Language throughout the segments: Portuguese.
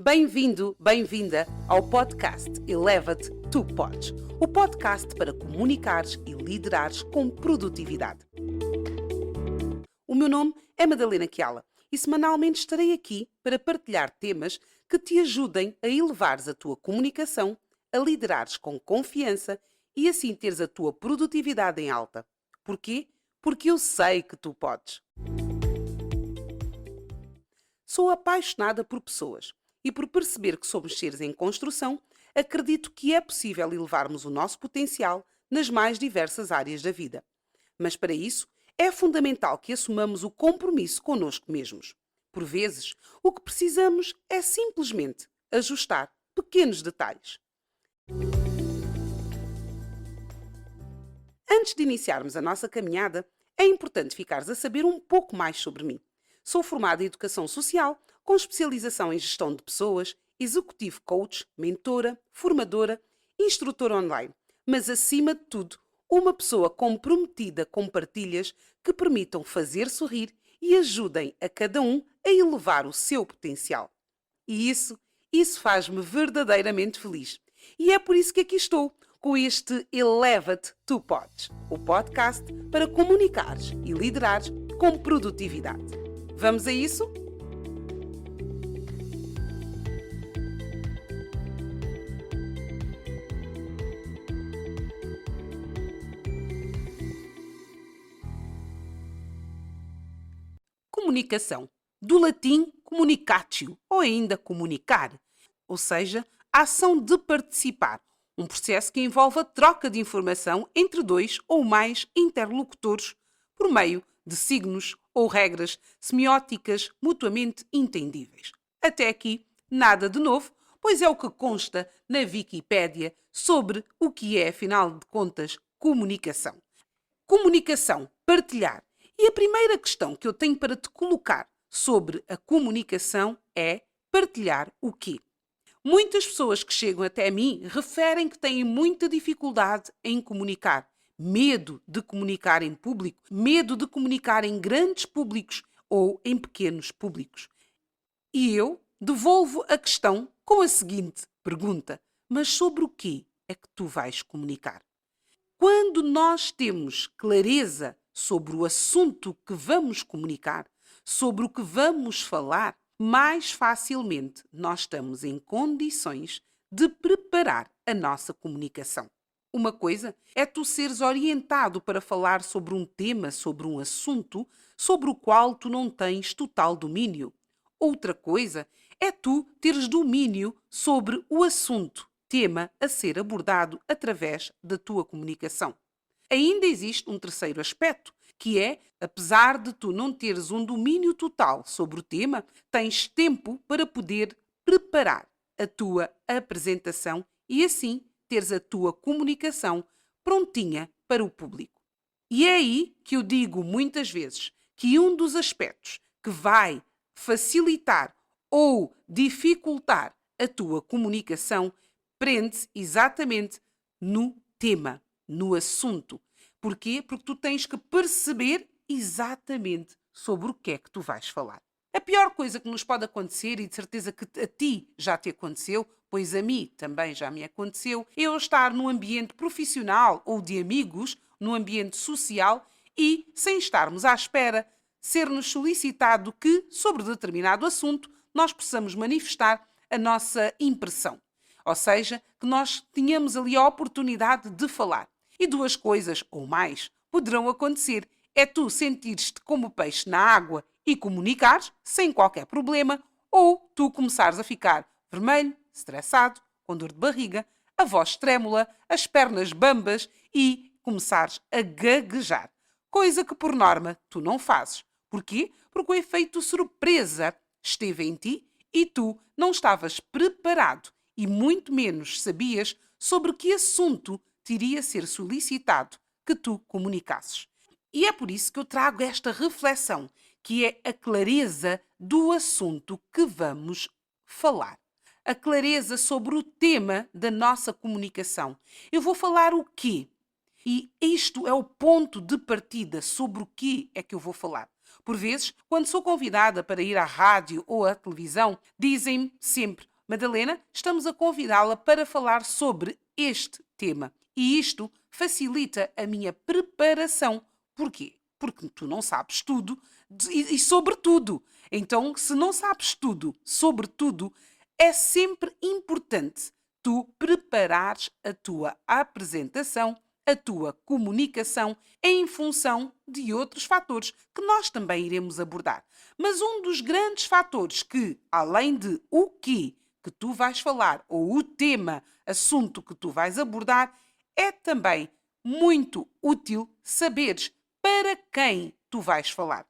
Bem-vindo, bem-vinda ao podcast Eleva-te, tu podes. O podcast para comunicares e liderares com produtividade. O meu nome é Madalena Chiala e semanalmente estarei aqui para partilhar temas que te ajudem a elevares a tua comunicação, a liderares com confiança e assim teres a tua produtividade em alta. Porquê? Porque eu sei que tu podes. Sou apaixonada por pessoas e por perceber que somos seres em construção, acredito que é possível elevarmos o nosso potencial nas mais diversas áreas da vida. Mas para isso, é fundamental que assumamos o compromisso connosco mesmos. Por vezes, o que precisamos é simplesmente ajustar pequenos detalhes. Antes de iniciarmos a nossa caminhada, é importante ficares a saber um pouco mais sobre mim. Sou formada em Educação Social, com especialização em Gestão de Pessoas, Executive Coach, mentora, formadora, instrutora online, mas acima de tudo, uma pessoa comprometida com partilhas que permitam fazer sorrir e ajudem a cada um a elevar o seu potencial. E isso faz-me verdadeiramente feliz. E é por isso que aqui estou, com este Eleva-te, tu podes, o podcast para comunicares e liderares com produtividade. Vamos a isso? Comunicação, do latim communicatio, ou ainda comunicar, ou seja, a ação de participar, um processo que envolve a troca de informação entre dois ou mais interlocutores por meio de signos ou regras semióticas mutuamente entendíveis. Até aqui, nada de novo, pois é o que consta na Wikipédia sobre o que é, afinal de contas, comunicação. Comunicação, partilhar. E a primeira questão que eu tenho para te colocar sobre a comunicação é partilhar o quê? Muitas pessoas que chegam até mim referem que têm muita dificuldade em comunicar. Medo de comunicar em público, medo de comunicar em grandes públicos ou em pequenos públicos. E eu devolvo a questão com a seguinte pergunta: mas sobre o quê é que tu vais comunicar? Quando nós temos clareza sobre o assunto que vamos comunicar, sobre o que vamos falar, mais facilmente nós estamos em condições de preparar a nossa comunicação. Uma coisa é tu seres orientado para falar sobre um tema, sobre um assunto, sobre o qual tu não tens total domínio. Outra coisa é tu teres domínio sobre o assunto, tema a ser abordado através da tua comunicação. Ainda existe um terceiro aspecto, que é, apesar de tu não teres um domínio total sobre o tema, tens tempo para poder preparar a tua apresentação e assim teres a tua comunicação prontinha para o público. E é aí que eu digo muitas vezes que um dos aspectos que vai facilitar ou dificultar a tua comunicação prende-se exatamente no tema, no assunto. Porquê? Porque tu tens que perceber exatamente sobre o que é que tu vais falar. A pior coisa que nos pode acontecer, e de certeza que a ti já te aconteceu, pois a mim também já me aconteceu, é eu estar num ambiente profissional ou de amigos, num ambiente social e, sem estarmos à espera, ser-nos solicitado que, sobre determinado assunto, nós possamos manifestar a nossa impressão. Ou seja, que nós tenhamos ali a oportunidade de falar. E duas coisas, ou mais, poderão acontecer. É tu sentires-te como peixe na água e comunicares sem qualquer problema, ou tu começares a ficar vermelho, estressado, com dor de barriga, a voz trêmula, as pernas bambas e começares a gaguejar. Coisa que, por norma, tu não fazes. Porquê? Porque o efeito surpresa esteve em ti e tu não estavas preparado e muito menos sabias sobre que assunto te iria ser solicitado que tu comunicasses. E é por isso que eu trago esta reflexão, que é a clareza do assunto que vamos falar. A clareza sobre o tema da nossa comunicação. Eu vou falar o quê? E isto é o ponto de partida sobre o que é que eu vou falar. Por vezes, quando sou convidada para ir à rádio ou à televisão, dizem-me sempre: Madalena, estamos a convidá-la para falar sobre este tema. E isto facilita a minha preparação. Porquê? Porque tu não sabes tudo e sobre tudo. Então, se não sabes tudo sobre tudo, é sempre importante tu preparares a tua apresentação, a tua comunicação em função de outros fatores que nós também iremos abordar. Mas um dos grandes fatores que, além de o que tu vais falar ou o tema, assunto que tu vais abordar, é também muito útil saberes para quem tu vais falar.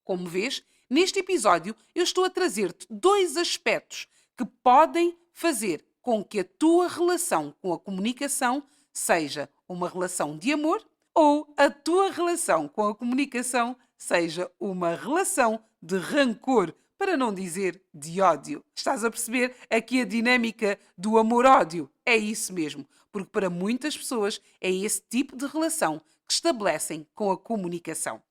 Como vês, neste episódio eu estou a trazer-te 2 aspectos que podem fazer com que a tua relação com a comunicação seja uma relação de amor ou a tua relação com a comunicação seja uma relação de rancor, para não dizer de ódio. Estás a perceber aqui a dinâmica do amor-ódio? É isso mesmo, porque para muitas pessoas é esse tipo de relação que estabelecem com a comunicação.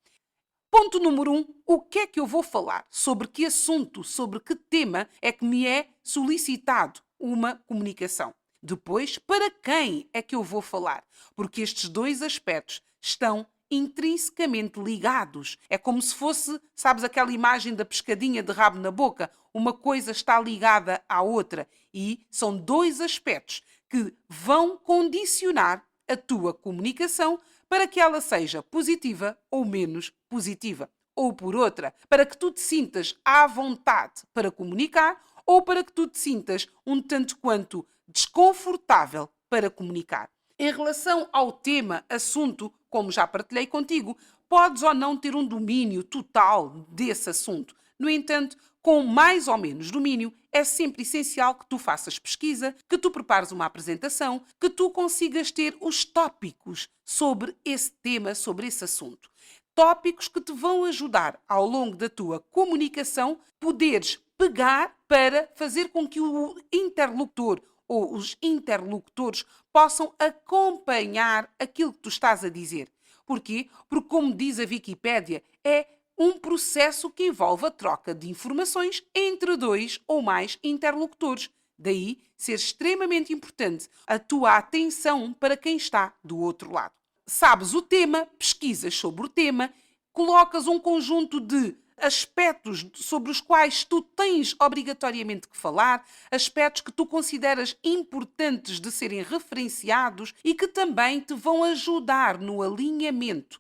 Ponto número 1, o que é que eu vou falar? Sobre que assunto, sobre que tema é que me é solicitado uma comunicação? Depois, para quem é que eu vou falar? Porque estes 2 aspectos estão intrinsecamente ligados. É como se fosse, sabes, aquela imagem da pescadinha de rabo na boca? Uma coisa está ligada à outra e são 2 aspectos que vão condicionar a tua comunicação para que ela seja positiva ou menos positiva. Ou por outra, para que tu te sintas à vontade para comunicar ou para que tu te sintas um tanto quanto desconfortável para comunicar. Em relação ao tema, assunto, como já partilhei contigo, podes ou não ter um domínio total desse assunto. No entanto, com mais ou menos domínio, é sempre essencial que tu faças pesquisa, que tu prepares uma apresentação, que tu consigas ter os tópicos sobre esse tema, sobre esse assunto. Tópicos que te vão ajudar, ao longo da tua comunicação, poderes pegar para fazer com que o interlocutor ou os interlocutores possam acompanhar aquilo que tu estás a dizer. Porquê? Porque, como diz a Wikipédia, é um processo que envolve a troca de informações entre 2 ou mais interlocutores. Daí ser extremamente importante a tua atenção para quem está do outro lado. Sabes o tema, pesquisas sobre o tema, colocas um conjunto de aspectos sobre os quais tu tens obrigatoriamente que falar, aspectos que tu consideras importantes de serem referenciados e que também te vão ajudar no alinhamento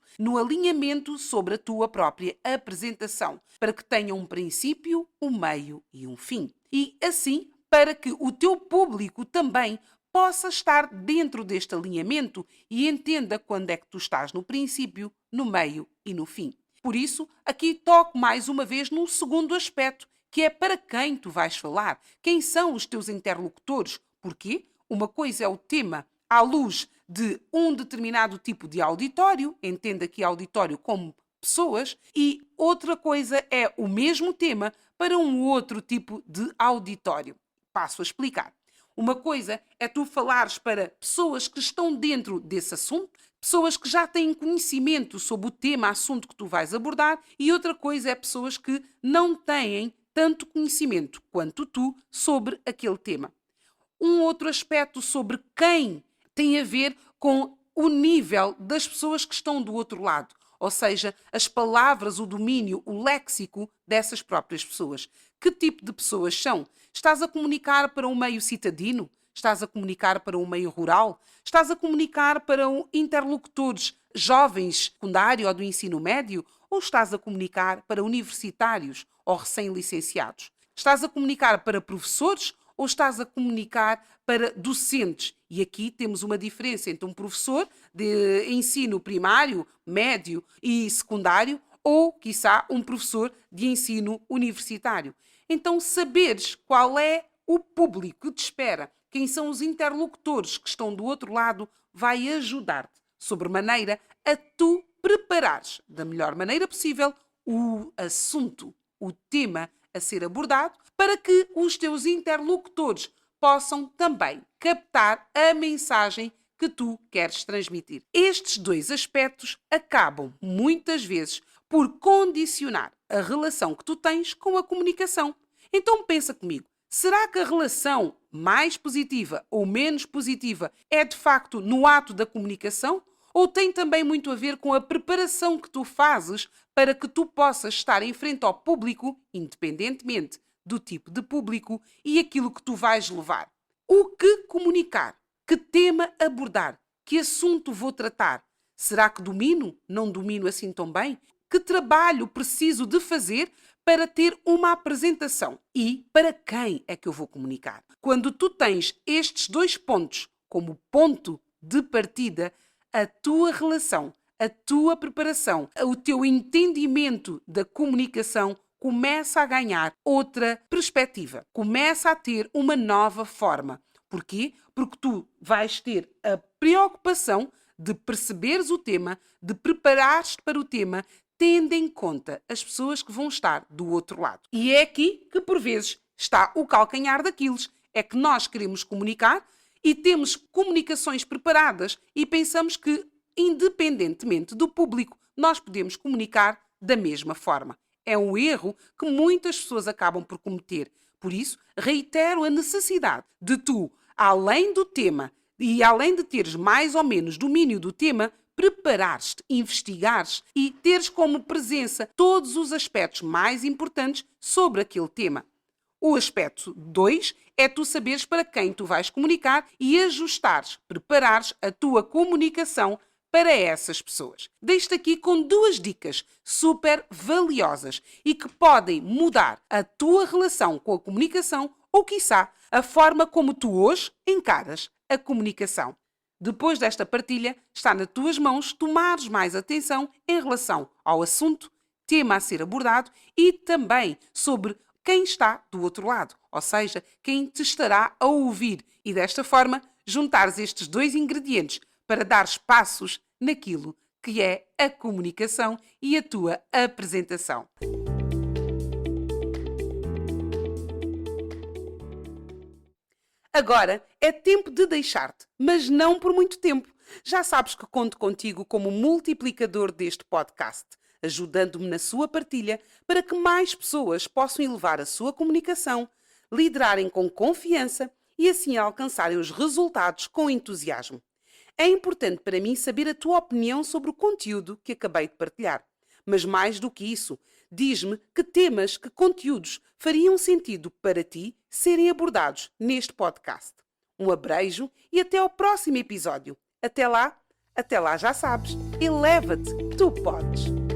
sobre a tua própria apresentação, para que tenha um princípio, um meio e um fim. E assim, para que o teu público também possa estar dentro deste alinhamento e entenda quando é que tu estás no princípio, no meio e no fim. Por isso, aqui toco mais uma vez num segundo aspecto, que é para quem tu vais falar. Quem são os teus interlocutores? Porquê? Uma coisa é o tema à luz de um determinado tipo de auditório, entenda aqui auditório como pessoas, e outra coisa é o mesmo tema para um outro tipo de auditório. Passo a explicar. Uma coisa é tu falares para pessoas que estão dentro desse assunto, pessoas que já têm conhecimento sobre o tema, assunto que tu vais abordar, e outra coisa é pessoas que não têm tanto conhecimento quanto tu sobre aquele tema. Um outro aspecto sobre quem tem a ver com o nível das pessoas que estão do outro lado, ou seja, as palavras, o domínio, o léxico dessas próprias pessoas. Que tipo de pessoas são? Estás a comunicar para um meio citadino? Estás a comunicar para um meio rural? Estás a comunicar para interlocutores jovens, secundário ou do ensino médio? Ou estás a comunicar para universitários ou recém-licenciados? Estás a comunicar para professores ou estás a comunicar para docentes? E aqui temos uma diferença entre um professor de ensino primário, médio e secundário ou, quiçá, um professor de ensino universitário. Então, saberes qual é o público que te espera, quem são os interlocutores que estão do outro lado, vai ajudar-te, sobremaneira, a tu preparares da melhor maneira possível o assunto, o tema a ser abordado, para que os teus interlocutores possam também captar a mensagem que tu queres transmitir. Estes 2 aspectos acabam, muitas vezes, por condicionar a relação que tu tens com a comunicação. Então pensa comigo, Será que a relação mais positiva ou menos positiva é de facto no ato da comunicação? Ou tem também muito a ver com a preparação que tu fazes para que tu possas estar em frente ao público, independentemente do tipo de público e aquilo que tu vais levar? O que comunicar? Que tema abordar? Que assunto vou tratar? Será que domino? Não domino assim tão bem? Que trabalho preciso de fazer para ter uma apresentação? E para quem é que eu vou comunicar? Quando tu tens estes dois pontos como ponto de partida, a tua relação, a tua preparação, o teu entendimento da comunicação começa a ganhar outra perspectiva, começa a ter uma nova forma. Porquê? Porque tu vais ter a preocupação de perceberes o tema, de preparares-te para o tema, tendo em conta as pessoas que vão estar do outro lado. E é aqui que, por vezes, está o calcanhar daqueles. É que nós queremos comunicar e temos comunicações preparadas e pensamos que, independentemente do público, nós podemos comunicar da mesma forma. É um erro que muitas pessoas acabam por cometer. Por isso, reitero a necessidade de tu, além do tema e além de teres mais ou menos domínio do tema, preparares-te, investigares e teres como presença todos os aspectos mais importantes sobre aquele tema. O aspecto 2 é tu saberes para quem tu vais comunicar e ajustares, preparares a tua comunicação para essas pessoas. Deixo-te aqui com 2 dicas super valiosas e que podem mudar a tua relação com a comunicação ou, quiçá, a forma como tu hoje encaras a comunicação. Depois desta partilha, está nas tuas mãos tomares mais atenção em relação ao assunto, tema a ser abordado e também sobre quem está do outro lado, ou seja, quem te estará a ouvir, e desta forma juntares estes 2 ingredientes para dares passos naquilo que é a comunicação e a tua apresentação. Agora é tempo de deixar-te, mas não por muito tempo. Já sabes que conto contigo como multiplicador deste podcast, ajudando-me na sua partilha para que mais pessoas possam elevar a sua comunicação, liderarem com confiança e assim alcançarem os resultados com entusiasmo. É importante para mim saber a tua opinião sobre o conteúdo que acabei de partilhar. Mas mais do que isso, diz-me que temas, que conteúdos fariam sentido para ti serem abordados neste podcast. Um abreijo e até ao próximo episódio. Até lá já sabes, eleva-te, tu podes.